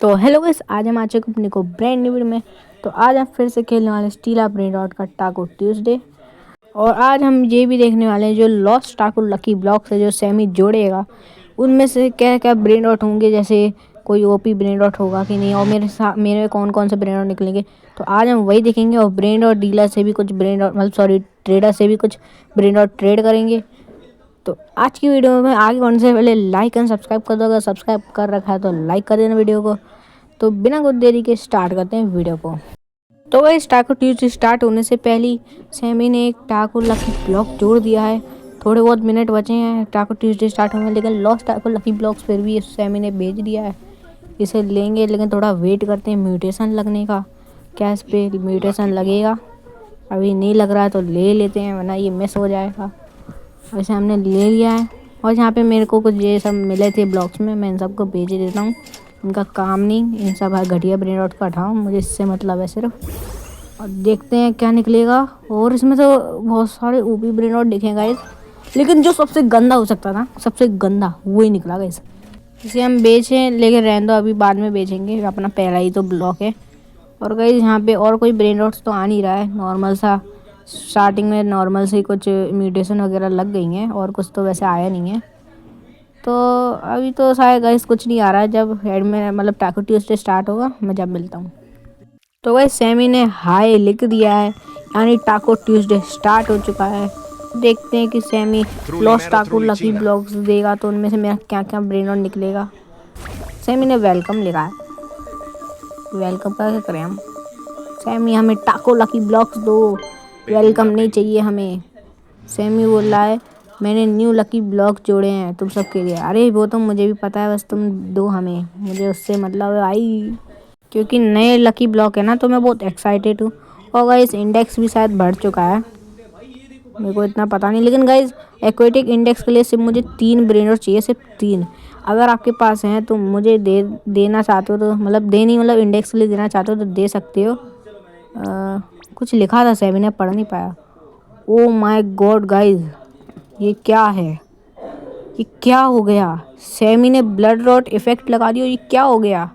तो hello guys, आज हम आ चुके अपने को ब्रांड न्यू वीडियो में। तो आज हम फिर से खेलने वाले स्टीला ब्रेन रॉट का टाको ट्यूसडे। और आज हम ये भी देखने वाले हैं जो लॉस्ट टाको लकी ब्लॉक्स है जो सैमी जोड़ेगा, उनमें से क्या क्या ब्रेन रॉट होंगे। जैसे कोई ओपी ब्रेन रॉट होगा कि नहीं, और मेरे कौन कौन से ब्रेन रॉट निकलेंगे। तो आज हम वही देखेंगे। और ब्रेन रॉट डीलर से भी कुछ ब्रेन रॉट ट्रेडर से भी कुछ ब्रेन रॉट ट्रेड करेंगे। तो आज की वीडियो में आगे बढ़ने से पहले लाइक एंड सब्सक्राइब कर दो। अगर सब्सक्राइब कर रखा है तो लाइक कर देना वीडियो को। तो बिना कुछ देरी के स्टार्ट करते हैं वीडियो को। तो वही टाको ट्यूसडे स्टार्ट होने से पहले सैमी ने एक टाको लकी ब्लॉक जोड़ दिया है। थोड़े बहुत मिनट बचे हैं टाको ट्यूसडे स्टार्ट होने में, लेकिन लॉस्ट टाको लकी ब्लॉक्स फिर भी सैमी ने भेज दिया है। इसे लेंगे, लेकिन थोड़ा वेट करते हैं म्यूटेशन लगने का। क्या इस पे म्यूटेशन लगेगा? अभी नहीं लग रहा है तो ले लेते हैं, वरना ये मिस हो जाएगा। वैसे हमने ले लिया है। और यहाँ पे मेरे को कुछ ये सब मिले थे ब्लॉक्स में, मैं इन सबको भेज देता हूँ। इनका काम नहीं, इन सब घटिया ब्रेन रॉट का हटाओ, मुझे इससे मतलब है सिर्फ। और देखते हैं क्या निकलेगा। और इसमें तो बहुत सारे ओपी ब्रेन रॉट दिखेंगे गाइस, लेकिन जो सबसे गंदा हो सकता था, सबसे गंदा वही निकला गाइस। इसे हम बेचें, लेकिन रहने दो, अभी बाद में बेचेंगे, अपना पहला ही तो ब्लॉक है। और गाइस यहाँ पे और कोई ब्रेन रॉट्स तो आ नहीं रहा है। नॉर्मल सा स्टार्टिंग में नॉर्मल से कुछ म्यूटेशन वगैरह लग गई हैं, और कुछ तो वैसे आया नहीं है। तो अभी तो शायद गाइस कुछ नहीं आ रहा है। जब हेड में मतलब टाको ट्यूसडे स्टार्ट होगा, मैं जब मिलता हूँ। तो गाइस सैमी ने हाय लिख दिया है, यानी टाको ट्यूसडे स्टार्ट हो चुका है। देखते हैं कि सैमी लॉस्ट टाको लकी ब्लॉक्स देगा तो उनमें से मेरा क्या क्या ब्रेन रॉट निकलेगा। सैमी ने वेलकम लिखा है, वेलकम का क्या करें हम। सैमी हमें टाको लकी ब्लॉक्स दो, वेलकम नहीं चाहिए हमें। सैमी बोल रहा है मैंने न्यू लकी ब्लॉक जोड़े हैं तुम सबके लिए। अरे वो तो मुझे भी पता है, बस तुम दो हमें, मुझे उससे मतलब है भाई, क्योंकि नए लकी ब्लॉक है ना, तो मैं बहुत एक्साइटेड हूँ। और गाइस इंडेक्स भी शायद बढ़ चुका है, मेरे को इतना पता नहीं। लेकिन गाइस एक्वेटिक इंडेक्स के लिए सिर्फ मुझे 3 ब्रेन रॉट चाहिए, सिर्फ 3। अगर आपके पास हैं तो मुझे देना चाहते हो तो मतलब इंडेक्स के लिए देना चाहते हो तो दे सकते हो। कुछ लिखा था सैमी ने, पढ़ नहीं पाया। ओ माय गॉड गाइस, ये क्या है? ये क्या हो गया? सैमी ने ब्लड रॉट इफेक्ट लगा दिया। ये क्या हो गया?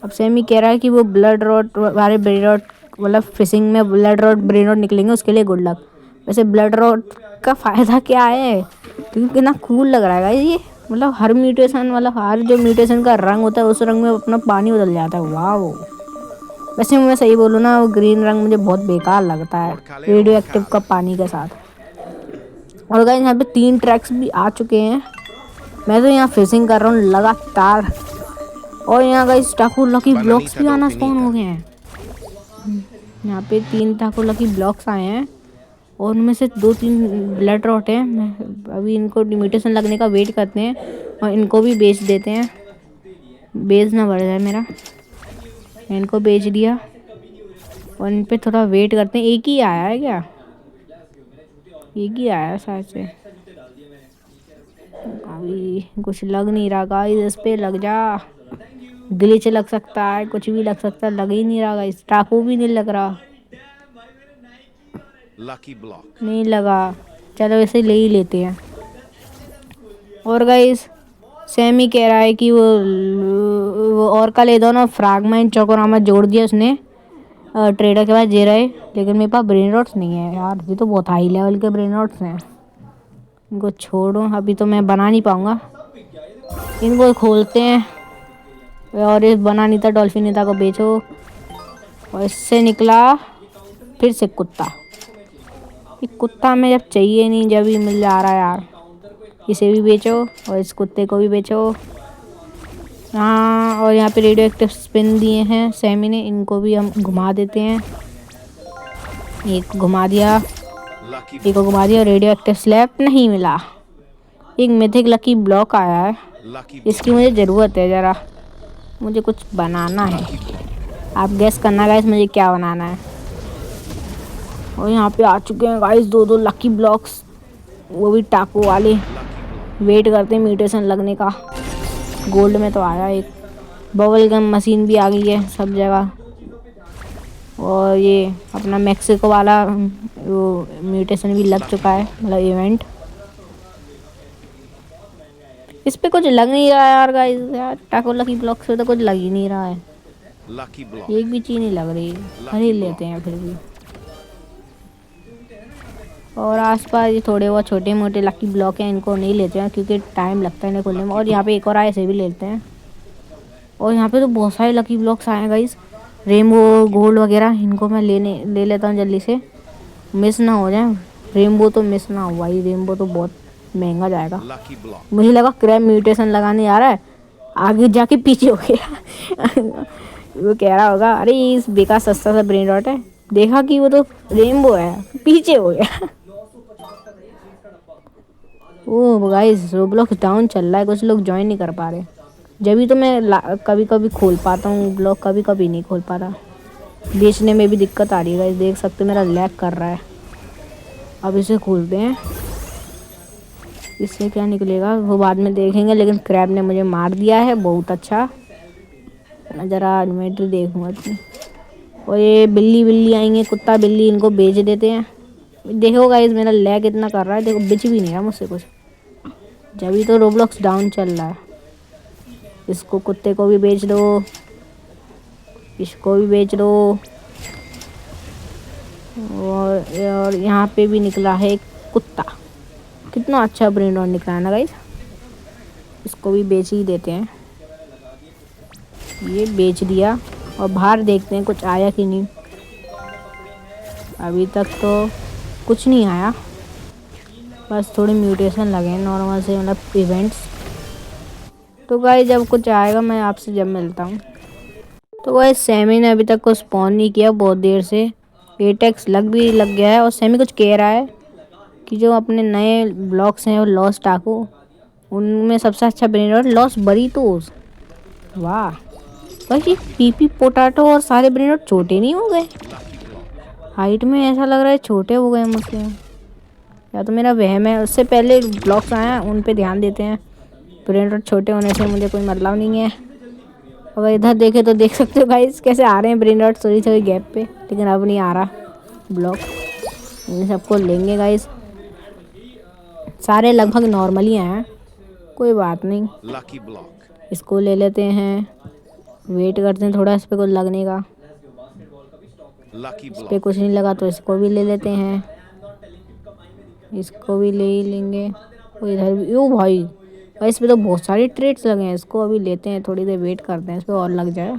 अब सैमी कह रहा है कि वो ब्लड रॉट वाले ब्रेन रॉट, मतलब फिशिंग में ब्लड रॉट ब्रेन रॉट निकलेंगे, उसके लिए गुड लक। वैसे ब्लड रॉट का फ़ायदा क्या है? क्योंकि कितना कूल लग रहा है गाइस ये। मतलब हर म्यूटेशन, मतलब हर जो म्यूटेशन का रंग होता है उस रंग में अपना पानी बदल जाता है। वाह! वैसे मैं सही बोलूँ ना, वो ग्रीन रंग मुझे बहुत बेकार लगता है रेडियो एक्टिव का पानी के साथ। और गाइस यहाँ पे 3 ट्रैक्स भी आ चुके हैं। मैं तो यहाँ फिशिंग कर रहा हूँ लगातार। और यहाँ गाइस टाको लकी ब्लॉक्स भी आना स्पॉन हो गए हैं। यहाँ पे 3 टाको लकी ब्लॉक्स आए हैं, और उनमें से 2-3 ब्लड रॉट हैं। मैं अभी इनको म्यूटेशन लगने का वेट करते हैं, और इनको भी बेच देते हैं। बेचना पड़ जाए मेरा, इनको बेच दिया। और इन पे थोड़ा वेट करते हैं। एक ही आया है क्या? एक ही आया शायद से। अभी कुछ लग नहीं रहा गाइस, इस पे लग जा। ग्लिच लग सकता है, कुछ भी लग सकता है, लग ही नहीं रहा गाइस। टाको भी नहीं लग रहा, लकी ब्लॉक नहीं लगा। चलो इसे ले ही लेते हैं। और गाइस सैमी कह रहा है कि वो और का ले दो ना, फ्रैगमेंट चोकोरामा जोड़ दिया उसने ट्रेडर के पास दे रहे। लेकिन मेरे पास ब्रेन रॉट्स नहीं है यार, ये तो बहुत हाई लेवल के ब्रेन रॉट्स हैं। इनको छोड़ो, अभी तो मैं बना नहीं पाऊँगा। इनको खोलते हैं, और इस बनानीता डॉल्फिनीता को बेचो। और इससे निकला फिर से कुत्ता। ये कुत्ता हमें जब चाहिए नहीं, जब ही मिल जा रहा है यार। इसे भी बेचो, और इस कुत्ते को भी बेचो। हाँ, और यहाँ पे रेडियो एक्टिव स्पिन दिए हैं सैमी ने, इनको भी हम घुमा देते हैं। एक घुमा दिया, एक को घुमा दिया। रेडियो एक्टिव स्लैब नहीं मिला। एक मिथिक लकी ब्लॉक आया है, इसकी मुझे ज़रूरत है। ज़रा मुझे कुछ बनाना है, आप गेस करना गाइस मुझे क्या बनाना है। और यहाँ पे आ चुके हैं गाइस 2-2 लकी ब्लॉक्स, वो भी टाको वाले। वेट करते हैं म्यूटेशन लगने का। गोल्ड में तो आया एक। बबल गम मशीन भी आ गई है सब जगह। और ये अपना मैक्सिको वाला वो म्यूटेशन भी लग चुका है, मतलब इवेंट। इस पे कुछ लग नहीं रहा है यार गाइस, यार टाको लकी ब्लॉक से तो कुछ लग ही नहीं रहा है, एक भी चीज़ नहीं लग रही। खरीद लेते हैं फिर भी। और आसपास ये थोड़े बहुत छोटे मोटे लकी ब्लॉक हैं, इनको नहीं लेते हैं क्योंकि टाइम लगता है इन्हें खोलने में। और यहाँ पे एक और आए, से भी लेते हैं। और यहाँ पे तो बहुत सारे लकी ब्लॉक्स आए हैं गाइस, रेनबो गोल्ड वगैरह, इनको मैं ले लेता हूँ जल्दी से, मिस ना हो जाए। रेनबो तो मिस ना हो भाई, रेनबो तो बहुत महंगा जाएगा। मुझे लगा क्रैप म्यूटेशन लगाने आ रहा है, आगे जाके पीछे हो गया। वो कह रहा होगा अरे इस बेकार सस्ता सा ब्रेन रॉट है, देखा कि वो तो रेनबो है, पीछे हो गया। ओ गाइस रोब्लॉक्स डाउन चल रहा है, कुछ लोग ज्वाइन नहीं कर पा रहे, जब भी तो मैं कभी कभी खोल पाता हूँ ब्लॉक, कभी कभी नहीं खोल पाता। बेचने में भी दिक्कत आ रही है गाइस, देख सकते मेरा लैग कर रहा है। अब इसे खोलते हैं, इससे क्या निकलेगा वो बाद में देखेंगे, लेकिन क्रैब ने मुझे मार दिया है, बहुत अच्छा। ज़रा इन्वेंटरी देखूँगा इसमें। और ये बिल्ली बिल्ली आएंगे, कुत्ता बिल्ली, इनको बेच देते हैं। देखो गाइस मेरा लैग इतना कर रहा है, देखो बिच भी नहीं रहा मुझसे कुछ, जब भी तो रोब्लॉक्स डाउन चल रहा है। इसको कुत्ते को भी बेच दो, इसको भी बेच दो। और यहाँ पे भी निकला है एक कुत्ता, कितना अच्छा ब्रेन रॉट निकला है ना गाइस, इसको भी बेच ही देते हैं। ये बेच दिया और बाहर देखते हैं कुछ आया कि नहीं। अभी तक तो कुछ नहीं आया, बस थोड़े म्यूटेशन लगे हैं नॉर्मल से, मतलब इवेंट्स। तो गाइस जब कुछ आएगा मैं आपसे जब मिलता हूँ। तो गाइस सैमी ने अभी तक को स्पॉन नहीं किया बहुत देर से, एटेक्स लग गया है। और सैमी कुछ कह रहा है कि जो अपने नए ब्लॉक्स हैं वो लॉस टाको, उनमें सबसे अच्छा ब्रेन रॉट लॉस बरीटोस। वाह भाई, ये पीपी पोटैटो और सारे ब्रेन रॉट छोटे नहीं हो गए हाइट में, ऐसा लग रहा है छोटे हो गए मुझसे, या तो मेरा वहम है। उससे पहले ब्लॉक्स आए हैं उन पे ध्यान देते हैं, ब्रेन रॉट छोटे होने से मुझे कोई मतलब नहीं है। अगर इधर देखे तो देख सकते हो गाइस कैसे आ रहे हैं ब्रेन रॉट थोड़ी थोड़ी गैप पे, लेकिन अब नहीं आ रहा ब्लॉक। इन सबको लेंगे गाइस, सारे लगभग नॉर्मल ही हैं, कोई बात नहीं। इसको ले लेते हैं, वेट करते हैं थोड़ा इस पर कुछ लगने का। इस पर कुछ नहीं लगा तो इसको भी ले लेते हैं, इसको भी ले ही लेंगे। और इधर भी, ओ भाई इस पे तो बहुत सारे ट्रेड्स लगे हैं, इसको अभी लेते हैं, थोड़ी देर वेट करते हैं इस पर और लग जाए।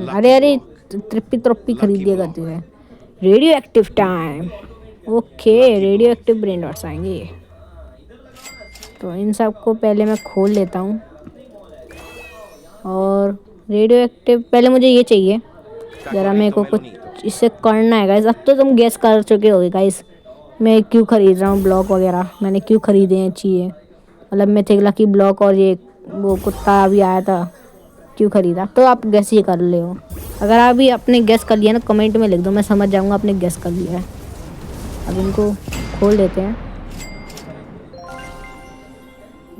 अरे अरे ट्रिप्पी ट्रॉपी खरीद दिया करती है। Radio active time, okay radio active brain rots आएंगे, तो इन सब को पहले मैं खोल लेता हूँ। और रेडियो एक्टिव पहले मुझे ये चाहिए, ज़रा मेरे को कुछ इससे करना है गाइस। अब तो तुम गेस कर चुके होगे गाइस मैं क्यों ख़रीद रहा हूँ ब्लॉक वगैरह, मैंने क्यों ख़रीदे हैं चीज़ें, मतलब मिथिक लकी ब्लॉक और ये वो कुत्ता अभी आया था, क्यों ख़रीदा, तो आप गेस ही कर ले हो। अगर आप भी अपने गेस कर लिया ना कमेंट में लिख दो, मैं समझ जाऊँगा आपने गेस कर लिया है। अब इनको खोल लेते हैं।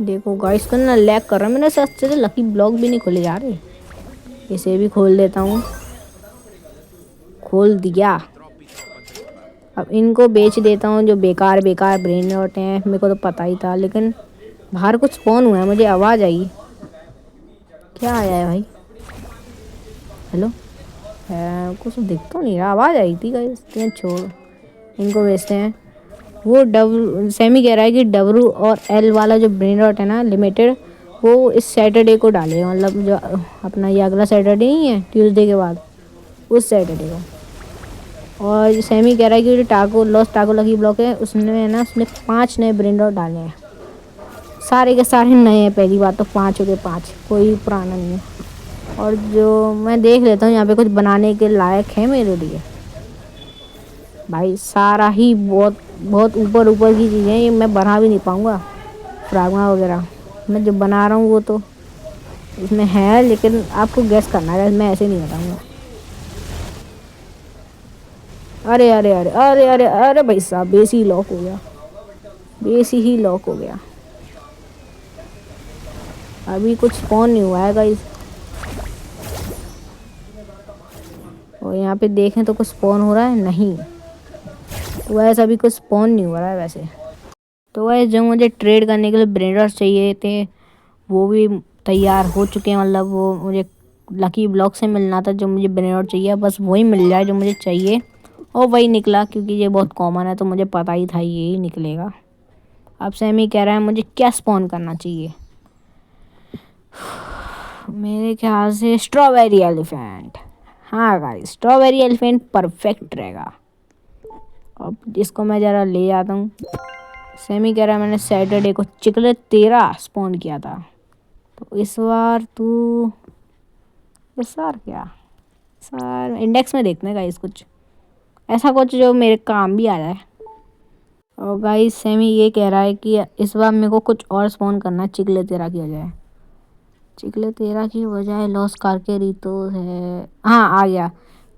देखो गाइस का ना लैग कर रहा है, मैंने से अच्छे से लकी ब्लॉक भी नहीं खोले जा रहे। इसे भी खोल देता हूँ, खोल दिया। अब इनको बेच देता हूँ, जो बेकार ब्रेन रॉट हैं, मेरे को तो पता ही था। लेकिन बाहर कुछ स्पॉन हुआ है, मुझे आवाज़ आई, क्या आया है भाई, हेलो कुछ दिख तो नहीं रहा, आवाज़ आई थी गाइस। छोड़ इनको बेचते हैं। वो सैमी कह रहा है कि डब्ल्यू और एल वाला जो ब्रेन रॉट है ना लिमिटेड, वो इस सैटरडे को डाले, मतलब जो अपना ये अगला सैटरडे ही है ट्यूसडे के बाद, उस सैटरडे को। और सैमी कह रहा है कि जो टाको लॉस टाको लकी ब्लॉक है उसने 5 नए ब्रेन रॉट डाले हैं, सारे के सारे नए हैं। पहली बात तो 5 हो गए, 5 कोई पुराना नहीं है। और जो मैं देख लेता हूँ यहाँ पे कुछ बनाने के लायक है मेरे लिए भाई, सारा ही बहुत बहुत ऊपर की चीज़ें, ये मैं बना भी नहीं पाऊँगा। फ्रागमा वगैरह मैं जो बना रहा हूँ वो तो इसमें है, लेकिन आपको गैस करना है, मैं ऐसे नहीं बताऊँगा। अरे अरे अरे अरे अरे अरे भाई साहब, बेस ही लॉक हो गया, बेस ही लॉक हो गया। अभी कुछ स्पॉन नहीं हुआ है गाइस, और यहाँ पे देखें तो कुछ स्पॉन हो रहा है नहीं, वैसे अभी कुछ स्पॉन नहीं हो रहा है वैसे। तो वैसे जो मुझे ट्रेड करने के लिए ब्रेन रॉट चाहिए थे वो भी तैयार हो चुके हैं। मतलब वो मुझे लकी ब्लॉक से मिलना था जो मुझे ब्रेन रॉट चाहिए, बस वही मिल जाए जो मुझे चाहिए। और वही निकला, क्योंकि ये बहुत कॉमन है तो मुझे पता ही था ये ही निकलेगा। अब सैमी कह रहा है मुझे क्या स्पॉन करना चाहिए। मेरे ख्याल से स्ट्रॉबेरी एलिफेंट। हाँ गाइस, स्ट्रॉबेरी एलिफेंट परफेक्ट रहेगा। अब इसको मैं ज़रा ले जाता हूँ। सैमी कह रहा है मैंने सैटरडे को चिकले 13 स्पॉन किया था, तो इस बार तू इस बार क्या सर इंडेक्स में देखने गाइस कुछ ऐसा कुछ जो मेरे काम भी आ जाए। और गाइस सैमी ये कह रहा है कि इस बार मेरे को कुछ और स्पॉन करना है चिकले 13 की बजाय। चिकले 13 की बजाय लॉस कारके रितो है। हाँ आ गया,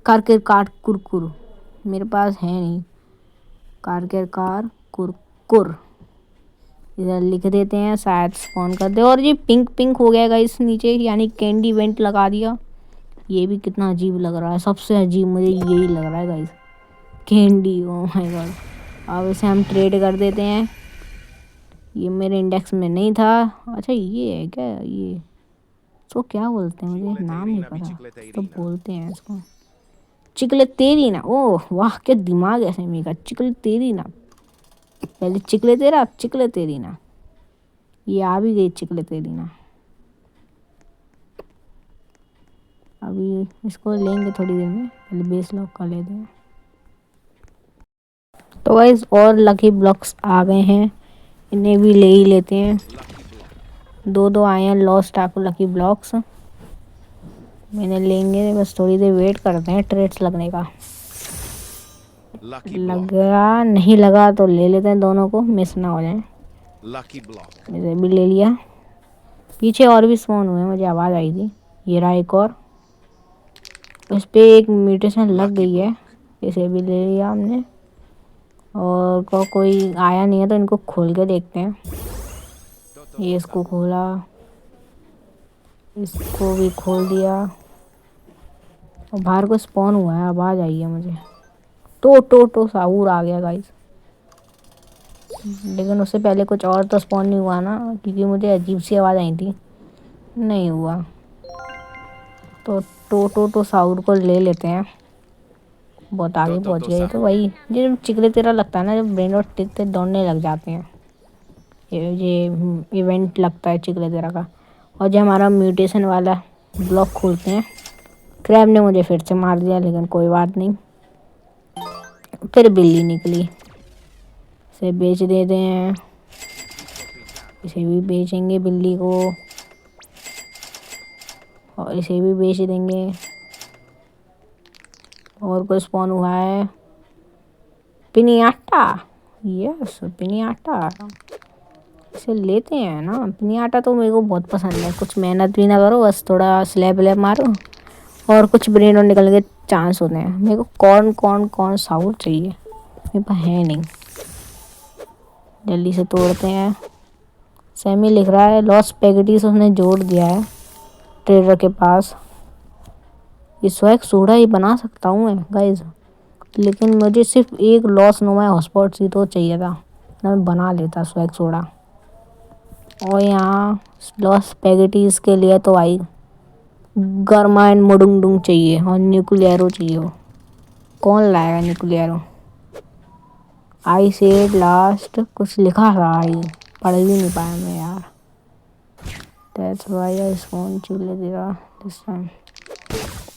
कारके काट कुरकुर मेरे पास है नहीं। कारके कार कुरकुर इधर लिख देते हैं, शायद स्पॉन कर दे। और ये पिंक पिंक हो गया गाइस नीचे, यानी कैंडी वेंट लगा दिया। ये भी कितना अजीब लग रहा है, सबसे अजीब मुझे यही लग रहा है guys, candy. Oh my God. अब इसे हम ट्रेड कर देते हैं। ये मेरे इंडेक्स में नहीं था। अच्छा ये है क्या, ये इसको क्या बोलते हैं मुझे नाम नहीं पता, तो बोलते हैं इसको चिकले तेरी ना। ओह वाह क्या दिमाग है सैमी का, चिकले तेरी ना। पहले चिकले तेरा, अब चिकले तेरी ना। ये आ भी गई चिकले तेरी ना। अभी इसको लेंगे थोड़ी देर में, पहले बेस लॉक कर लेते हैं। तो गाइस और लकी ब्लॉक्स आ गए हैं, इन्हें भी ले ही लेते हैं। दो दो आए हैं लॉस्ट टाकू लकी ब्लॉक्स, मैंने लेंगे। बस थोड़ी देर वेट करते हैं ट्रेड्स लगने का। लगा नहीं लगा तो ले लेते हैं, दोनों को मिस ना हो जाए। इसे भी ले लिया। पीछे और भी स्पॉन हुए, मुझे आवाज़ आई थी। ये रहा एक और, इस पे एक म्यूटेशन लग गई है, इसे भी ले लिया हमने। और कोई आया नहीं है तो इनको खोल के देखते हैं। ये इसको खोला, इसको भी खोल दिया। और बाहर को स्पॉन हुआ है, आवाज़ आई है मुझे। टो साहूर आ गया गाइस, लेकिन उससे पहले कुछ और तो स्पॉन नहीं हुआ ना, क्योंकि मुझे अजीब सी आवाज़ आई थी। नहीं हुआ तो टो साहूर को ले लेते हैं। बहुत आगे पहुंच गए। तो वही जो चिकले तेरा लगता है ना, जब ब्रेन और टिकते दौड़ने लग जाते हैं, ये इवेंट लगता है चिकले तेरा का। और जो हमारा म्यूटेशन वाला ब्लॉक खोलते हैं, क्रैब ने मुझे फिर से मार दिया, लेकिन कोई बात नहीं। फिर बिल्ली निकली, इसे बेच देते हैं। इसे भी बेचेंगे बिल्ली को, और इसे भी बेच देंगे। और कोई स्पॉन हुआ है, पिनियाटा। यस पिनियाटा, इसे लेते हैं ना। पिनियाटा तो मेरे को बहुत पसंद है। कुछ मेहनत भी ना करो, बस थोड़ा स्लैब व्लैब मारो और कुछ ब्रेन और निकलने के चांस होते हैं। मेरे को कौन साउथ चाहिए, मेरे पास है नहीं। जल्दी से तोड़ते हैं। सैमी लिख रहा है लॉस पैकेटीज उसने जोड़ दिया है ट्रेडर के पास। ये स्वैग सोडा ही बना सकता हूँ मैं गाइज, लेकिन मुझे सिर्फ एक लॉस नुमा हॉटस्पॉट सी तो चाहिए था, मैं बना लेता स्वैग सोडा। और यहाँ लॉस पैकेटीज के लिए तो आई गर्मा एंड मुडुंगडुंग चाहिए और न्यूक्लियरो चाहिए। हो कौन लाएगा न्यूक्लियरो। आई सेड लास्ट कुछ लिखा था, आई पढ़ भी नहीं पाया मैं यार। दैट्स व्हाई आई स्पॉन चिकले तेरा दिस टाइम।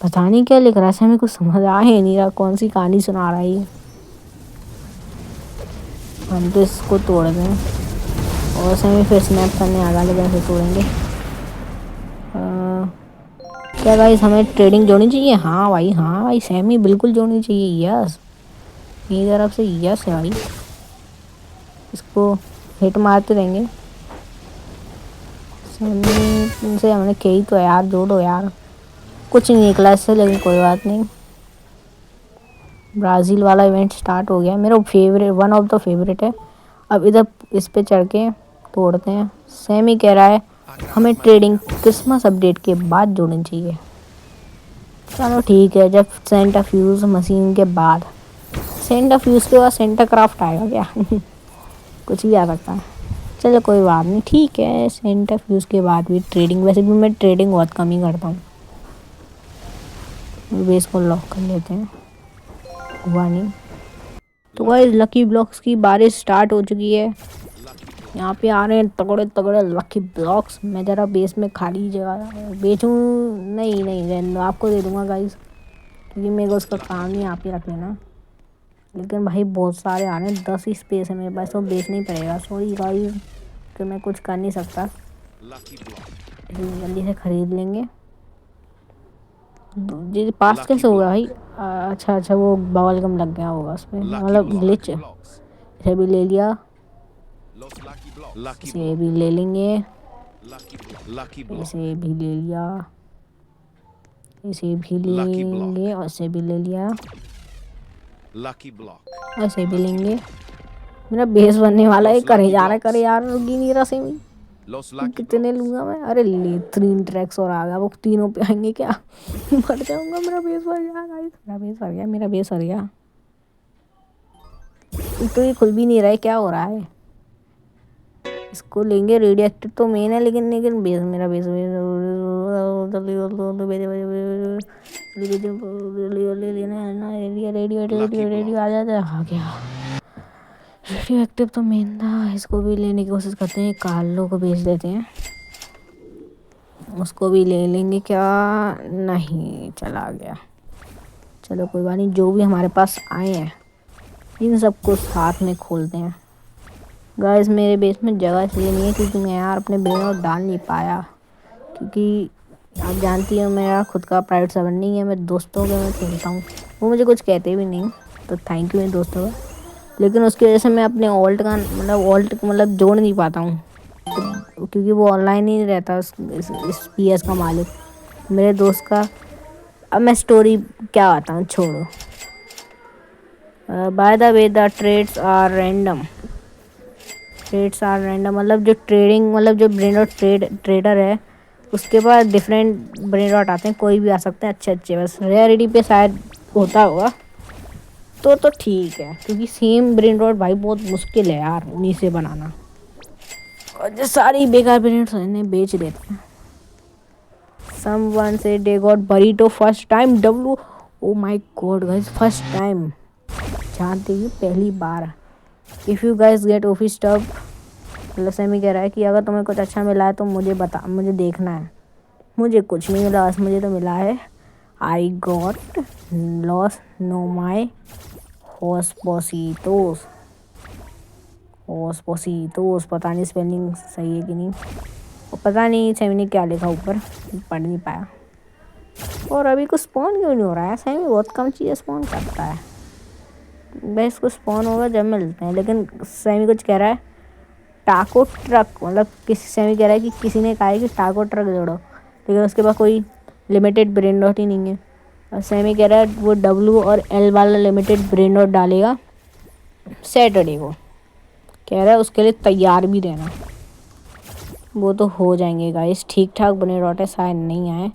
पता नहीं क्या लिख रहा है, ऐसे में कुछ समझ आ ही नहीं रहा, कौन सी कहानी सुना रहा है ये। हम तो इसको तोड़ दें और सैमी फिर स्नैप करने आ गया, कैसे तोड़ेंगे। क्या गाइस हमें ट्रेडिंग जोड़नी चाहिए। हाँ भाई सैमी बिल्कुल जोड़नी चाहिए। यस मेरी तरफ से यस है भाई, इसको हिट मारते रहेंगे। सैमी से हमने कही तो यार जोड़ो यार, कुछ नहीं निकला इससे, लेकिन कोई बात नहीं। ब्राज़ील वाला इवेंट स्टार्ट हो गया, मेरा favourite, one of the favourite है। अब इधर इस पे चढ़ के तोड़ते हैं। सैमी कह रहा है हमें ट्रेडिंग क्रिसमस अपडेट के बाद जोड़नी चाहिए। चलो ठीक है, जब सेंटा फ्यूज़ मशीन के बाद, सेंटा फ्यूज़ के बाद सेंटा क्राफ्ट आएगा क्या। कुछ भी आ सकता है। चलो कोई बात नहीं, ठीक है। सेंटर फ्यूज़ के बाद भी ट्रेडिंग, वैसे भी मैं ट्रेडिंग बहुत कम ही करता हूँ। बेस को लॉक कर लेते हैं, हुआ नहीं। तो गाइस लकी ब्लॉक्स की बारिश स्टार्ट हो चुकी है। यहाँ पे आ रहे हैं तगड़े तगड़े लकी ब्लॉक्स। मैं ज़रा बेस में खाली जगह बेचूँ, नहीं नहीं रहने दो, आपको दे दूँगा गाइस, क्योंकि मेरे को उसका काम ही आप ही रख लेना। लेकिन भाई बहुत सारे आ रहे हैं, 10 ही स्पेस है मेरे पास, तो बेचना ही पड़ेगा। सॉरी गाइस, तो मैं कुछ कर नहीं सकता, जल्दी से ख़रीद लेंगे। जी पास कैसे होगा भाई? अच्छा अच्छा, वो बबल गम लग गया होगा उसमें, मतलब ग्लिच। इसे भी ले लिया, इसे भी ले लेंगे, इसे भी ले लिया, इसे भी ले लेंगे, और इसे भी ले लिया, और इसे भी लेंगे। मेरा बेस बनने वाला है, करे जा रहा है, करे यार, रुकी नहीं रहा सेमी। कितने लूँगा मैं? अरे ले 3 ट्रैक्स और आ गया, वो तीनों पे आएंगे क्या? मर जाऊँगा, मेरा बेस भर गया गाइस, मेरा बेस भर गया, मेरा बेस भर गया। तो ये खुल भी नहीं रहा है, क्या हो रहा है? इसको लेंगे, रेडियो एक्टिव तो मेन है, लेकिन लेकिन बेस, मेरा बेस लेना है ना। रेडियो रेडियो रेडियो रेडियो आ जाता है, आ गया। रेडियो एक्टिव तो मेन था, इसको भी लेने की कोशिश करते हैं। कार्लो को बेच देते हैं, उसको भी ले लेंगे क्या? नहीं, चला गया। चलो कोई बात नहीं, जो भी हमारे पास आए हैं इन सबको साथ में खोलते हैं। गाइस मेरे बेस में जगह इसलिए नहीं है क्योंकि मैं यार अपने ब्रेन आउट डाल नहीं पाया, क्योंकि आप जानती हो मेरा खुद का प्राइवेट सर्वर नहीं है, मैं दोस्तों के में खेलता हूँ, वो मुझे कुछ कहते भी नहीं, तो थैंक यू मेरे दोस्तों का। लेकिन उसकी वजह से मैं अपने ऑल्ट का मतलब जोड़ नहीं पाता हूँ, तो क्योंकि वो ऑनलाइन ही नहीं रहता इस PS का मालिक मेरे दोस्त का। अब मैं स्टोरी क्या बताऊँ, छोड़ो। By the way the trades are random, trades are random मतलब जो ट्रेडिंग, मतलब जो ब्रेन रॉट ट्रेडर है उसके पास डिफरेंट ब्रेन रॉट आते हैं, कोई भी आ सकते हैं अच्छे अच्छे, बस रेयरिटी पे शायद होता होगा, तो ठीक है, क्योंकि सेम ब्रेन रॉट भाई बहुत मुश्किल है यार उन्हीं से बनाना, और जो सारी बेकार ब्रेन रॉट इन्हें बेच देते हैं। Someone said they got burrito first time W, oh my god guys, first time, जानते ही पहली बार। If you guys get office stuff, मतलब सेमी कह रहा है कि अगर तुम्हें कुछ अच्छा मिला है तो मुझे बता, मुझे देखना है। मुझे कुछ नहीं मिला, बस मुझे तो मिला है I got loss no my होस्पोसिटोस, होस्पोसिटोस, पता नहीं स्पेलिंग सही है कि नहीं, और पता नहीं सेमी ने क्या लिखा ऊपर, पढ़ नहीं पाया। और अभी कुछ स्पॉन क्यों नहीं हो रहा है? सेमी बहुत कम चीज़ें स्पॉन करता है, बस कुछ स्पॉन होगा जब मिलते हैं। लेकिन सेमी कुछ कह रहा है टाको ट्रक, मतलब किसी सेमी कह रहा है कि किसी ने कहा है कि टाको ट्रक जोड़ो, लेकिन उसके पास कोई लिमिटेड ब्रेन डॉट ही नहीं है। और सेमी कह रहा है वो W और L वाला लिमिटेड ब्रेन डॉट डालेगा सैटरडे को, कह रहा है उसके लिए तैयार भी रहना। वो तो हो जाएंगे गाइस, ठीक ठाक ब्रेन डॉट है, शायद नहीं आए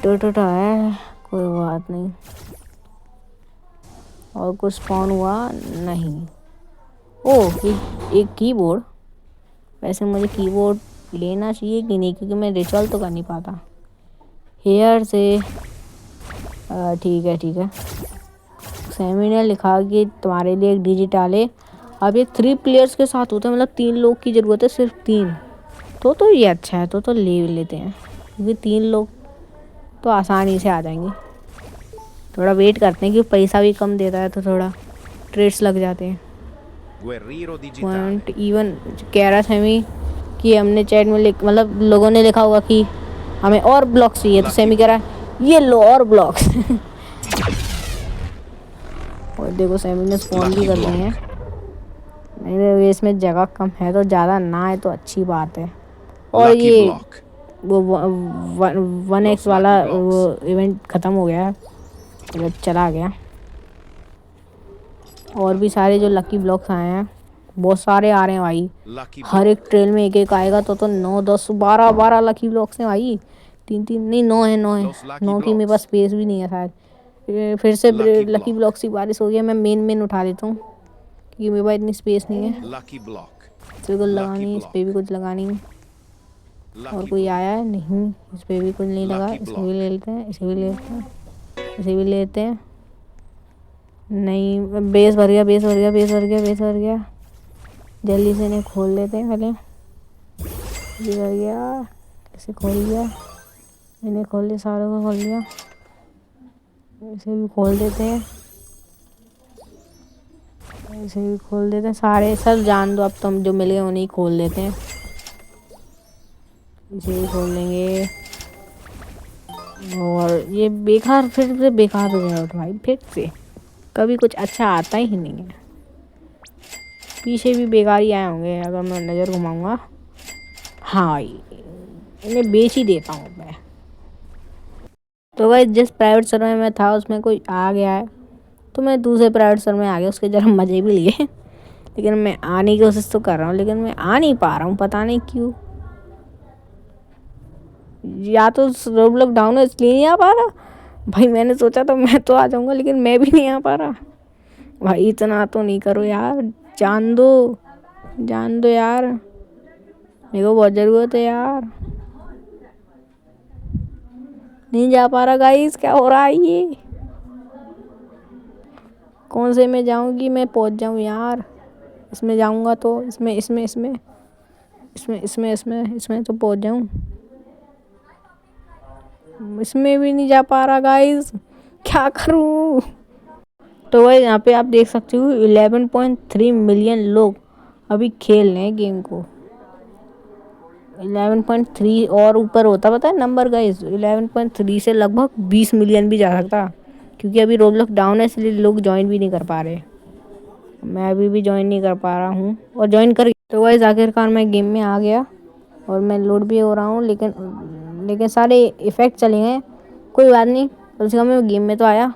टोटो है, कोई बात नहीं। और कुछ स्पॉन हुआ नहीं। ओह एक कीबोर्ड, वैसे मुझे कीबोर्ड लेना चाहिए कि नहीं, क्योंकि मैं रिचुअल तो कर नहीं पाता हेयर से। ठीक है ठीक है, सेमी ने लिखा कि तुम्हारे लिए एक डिजिटल है। अब ये 3 प्लेयर्स के साथ होता है, मतलब 3 लोग की ज़रूरत है, सिर्फ 3, तो ये अच्छा है, तो ले लेते हैं, क्योंकि 3 लोग तो आसानी से आ जाएंगे। थोड़ा वेट करते हैं, क्योंकि पैसा भी कम देता है, तो थोड़ा ट्रेड्स लग जाते हैं। पॉइंट इवन कह रहा सेमी कि हमने चैट में मतलब लोगों ने लिखा होगा कि हमें और ब्लॉक्स चाहिए, तो सेमी कह रहा है ये लो और ब्लॉक्स और देखो सेमी ने स्पॉन भी कर लिए हैं। मेरे वेस में जगह कम है, तो ज़्यादा ना है तो अच्छी बात है। और ये वो 1x वाला वो इवेंट ख़त्म हो गया है, मतलब चला गया। और भी सारे जो लकी ब्लॉक्स आए हैं, बहुत सारे आ रहे हैं भाई, हर एक ट्रेल में एक एक आएगा, तो 9 10 12 लकी ब्लॉक्स हैं भाई। 3 नहीं 9 है, 9 की मेरे पास स्पेस भी नहीं है शायद। फिर से लकी ब्लॉक्स की बारिश हो गई है, मैं मेन उठा देता हूँ, क्योंकि मेरे पास इतनी स्पेस नहीं है। Lucky block. इस पर कुछ लगा Lucky नहीं, इस पर भी block. कुछ लगा नहीं। और Lucky कोई block. आया है नहीं, इस पर भी कुछ नहीं लगा। Lucky इसे भी block. ले लेते हैं, इसे भी ले लेते हैं, इसे भी ले लेते हैं। नहीं, बेस भर गया, बेस भर गया, बेस भर गया, बेस भर गया। जल्दी से इन्हें खोल लेते हैं पहले। ये भर गया, इसे खोल दिया, इन्हें खोल दिया, सारों को खोल दिया। इसे भी खोल देते हैं, इसे भी खोल देते हैं। सारे सब जान दो, अब तो हम जो मिल गए उन्हें खोल देते हैं। इसे भी खोल देंगे। और ये बेकार, फिर से बेकार हो गया भाई, फिर से कभी कुछ अच्छा आता ही नहीं है। पीछे भी बेकार ही आए होंगे अगर मैं नज़र घुमाऊंगा। हाँ भाई, इन्हें बेच ही देता हूँ मैं। तो भाई जिस प्राइवेट सर्वर में था उसमें कोई आ गया है, तो मैं दूसरे प्राइवेट सर्वर में आ गया, उसके जरा मज़े भी लिए। लेकिन मैं आने की कोशिश तो कर रहा हूँ, लेकिन मैं आ नहीं पा रहा हूँ, पता नहीं क्यों। या तो रोबलॉक डाउन है इसलिए नहीं आ पा रहा। भाई मैंने सोचा तो मैं तो आ जाऊंगा, लेकिन मैं भी नहीं आ पा रहा। भाई इतना तो नहीं करो यार, जान दो, जान दो यार, मेरे को बहुत ज़रूरत है यार। नहीं जा पा रहा गाइस, क्या हो रहा है ये? कौन से में जाऊंगी मैं, पहुंच जाऊं यार। इसमें जाऊंगा तो इसमें इसमें इसमें इसमें इसमें इसमें इसमें तो पहुंच जाऊं। इसमें भी नहीं जा पा रहा गाइस, क्या करूं? तो भाई यहाँ पे आप देख सकते हो 11.3 मिलियन लोग अभी खेल रहे हैं गेम को। 11.3 और ऊपर होता, पता है नंबर गाइस। 11.3 से लगभग 20 मिलियन भी जा सकता, क्योंकि अभी रोबलॉक डाउन है इसलिए लोग ज्वाइन भी नहीं कर पा रहे। मैं अभी भी ज्वाइन नहीं कर पा रहा हूँ, और ज्वाइन कर तो गाइस आखिरकार मैं गेम में आ गया और मैं लोड भी हो रहा हूँ। लेकिन सारे इफ़ेक्ट चले गए। कोई बात नहीं, कम से कम मैं गेम में तो आया।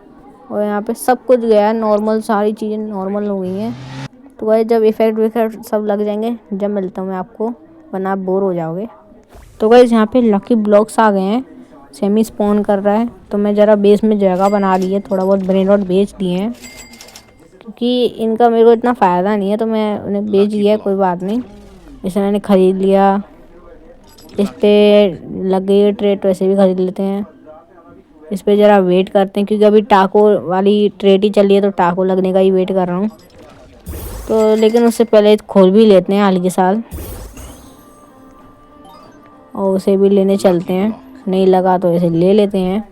और यहाँ पे सब कुछ गया नॉर्मल, सारी चीज़ें नॉर्मल हो गई हैं। तो गाइस जब इफ़ेक्ट विफेक्ट सब लग जाएंगे जब मिलता हूँ मैं आपको, वरना आप बोर हो जाओगे। तो गाइस यहाँ पे लकी ब्लॉक्स आ गए हैं, सेमी स्पॉन कर रहा है। तो मैं ज़रा बेस में जगह बना ली है, थोड़ा बहुत ब्रेन रॉट बेच दिए हैं, क्योंकि इनका मेरे को इतना फ़ायदा नहीं है, तो मैं उन्हें बेच दिया है। कोई बात नहीं, इसे मैंने ख़रीद लिया। इस पर लग गई है ट्रेड, तो ऐसे भी ख़रीद लेते हैं। इस पर ज़रा वेट करते हैं, क्योंकि अभी टाको वाली ट्रेड ही चल रही है, तो टाको लगने का ही वेट कर रहा हूँ। तो लेकिन उससे पहले खोल भी लेते हैं हाल के साल, और उसे भी लेने चलते हैं। नहीं लगा तो ऐसे ले लेते हैं।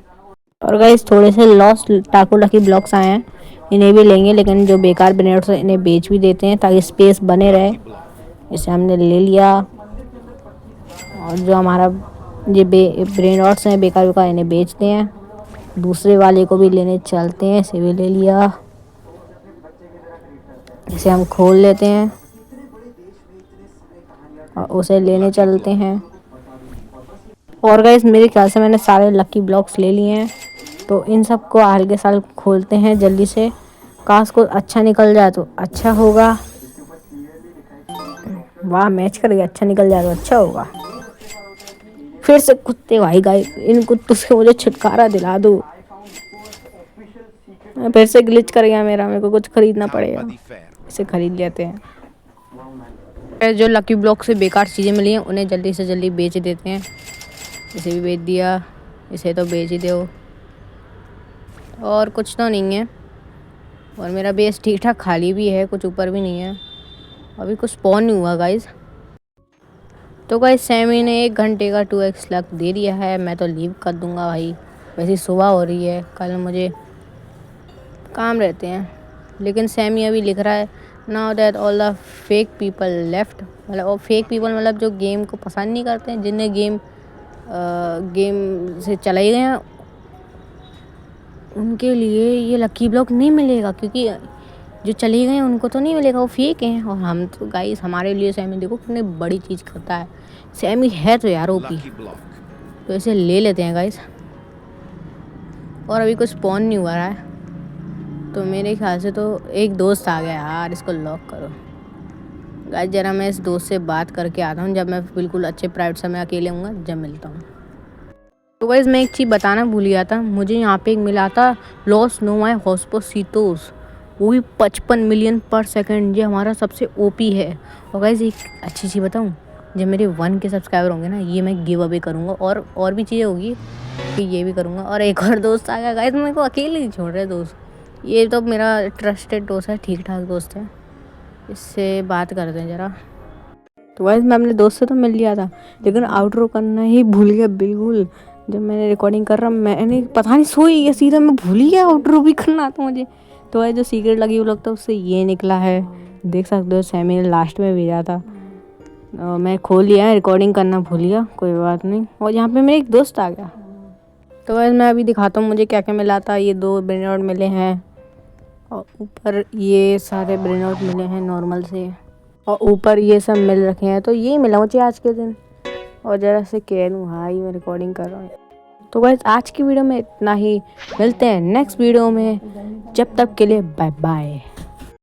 और गाइस थोड़े से लॉस्ट टाको लकी ब्लॉक्स आए हैं, इन्हें भी लेंगे, लेकिन जो बेकार ब्रेनेड्स हैं इन्हें बेच भी देते हैं ताकि स्पेस बने रहे। इसे हमने ले लिया। और जो हमारा ये ब्रेन रॉट्स हैं बेकार बेकार, इन्हें बेचते हैं। दूसरे वाले को भी लेने चलते हैं, इसे भी ले लिया। इसे हम खोल लेते हैं और उसे लेने चलते हैं। और गाइस मेरे ख्याल से मैंने सारे लकी ब्लॉक्स ले लिए हैं, तो इन सब को हाल के साल खोलते हैं जल्दी से। काश को अच्छा निकल जाए तो अच्छा होगा। वाह मैच कर गया, अच्छा निकल जाए तो अच्छा होगा। फिर से कुत्ते भाई, गाइस इन कुत्तों से मुझे छुटकारा दिला दो। फिर से ग्लिच कर गया मेरे को कुछ खरीदना पड़ेगा। इसे खरीद लेते हैं। जो लकी ब्लॉक से बेकार चीज़ें मिली हैं उन्हें जल्दी से जल्दी बेच देते हैं। इसे भी बेच दिया, इसे तो बेच ही दो। और कुछ तो नहीं है, और मेरा बेस ठीक ठाक खाली भी है, कुछ ऊपर भी नहीं है। अभी कुछ स्पॉन नहीं हुआ गाइस। तो गाइस सैमी ने 1 घंटे का 2x लक दे दिया है, मैं तो लीव कर दूंगा भाई। वैसे सुबह हो रही है, कल मुझे काम रहते हैं। लेकिन सैमी अभी लिख रहा है now that all the fake people left, मतलब और फेक पीपल मतलब जो गेम को पसंद नहीं करते हैं, जिन्हें गेम से चले गए हैं, उनके लिए ये लकी ब्लॉक नहीं मिलेगा। क्योंकि जो चले गए हैं उनको तो नहीं मिलेगा, वो फेक हैं। और हम तो गाइस हमारे लिए सैमी देखो कितनी बड़ी चीज़ करता है। सैमी है तो यार ओपी, तो इसे ले लेते हैं गाइस। और अभी कुछ स्पॉन नहीं हुआ रहा है, तो मेरे ख्याल से तो एक दोस्त आ गया यार, इसको लॉक करो। गाइस ज़रा मैं इस दोस्त से बात करके आता हूँ, जब मैं बिल्कुल अच्छे प्राइवेट समय अकेले हूँगा जब मिलता हूँ। तो गाइस मैं एक चीज़ बताना भूल गया था, मुझे यहाँ पे एक मिला था लॉस नोवाई हॉस्पोसिटोस। वो भी 55 मिलियन पर सेकंड। ये हमारा सबसे ओपी है। और गाइस एक अच्छी चीज़ बताऊँ, जब मेरे 1 के सब्सक्राइबर होंगे ना, ये मैं गिव अवे करूँगा और भी चीज़ें होगी कि ये भी करूँगा। और एक और दोस्त आ गया गाइस, मेरे को अकेले नहीं छोड़ रहे दोस्त। ये तो मेरा ट्रस्टेड दोस्त है, ठीक ठाक दोस्त है, इससे बात करते हैं ज़रा। तो गाइस मैं अपने दोस्त से तो मिल लिया था, लेकिन आउटरो करना ही भूल गया बिल्कुल। जब मैंने रिकॉर्डिंग कर रहा, मैंने पता नहीं सोई या सीधा मैं भूल ही गया आउटरो भी करना था मुझे। तो गाइस जो सीक्रेट लगी वो लगता है उससे ये निकला है, देख सकते हो। सैमी ने लास्ट में भेजा था, मैं खोल लिया है, रिकॉर्डिंग करना भूल गया, कोई बात नहीं। और यहाँ पे मेरा एक दोस्त आ गया। तो गाइस मैं अभी दिखाता हूँ मुझे क्या क्या मिला था। ये 2 ब्रेन आउट मिले हैं, और ऊपर ये सारे ब्रेन आउट मिले हैं नॉर्मल से, और ऊपर ये सब मिल रखे हैं। तो यही मिला मुझे आज के दिन। और ज़रा से कह दूँ हाई मैं रिकॉर्डिंग कर रहा हूँ। तो गाइस आज की वीडियो में इतना ही, मिलते हैं नेक्स्ट वीडियो में, जब तक के लिए बाय बाय।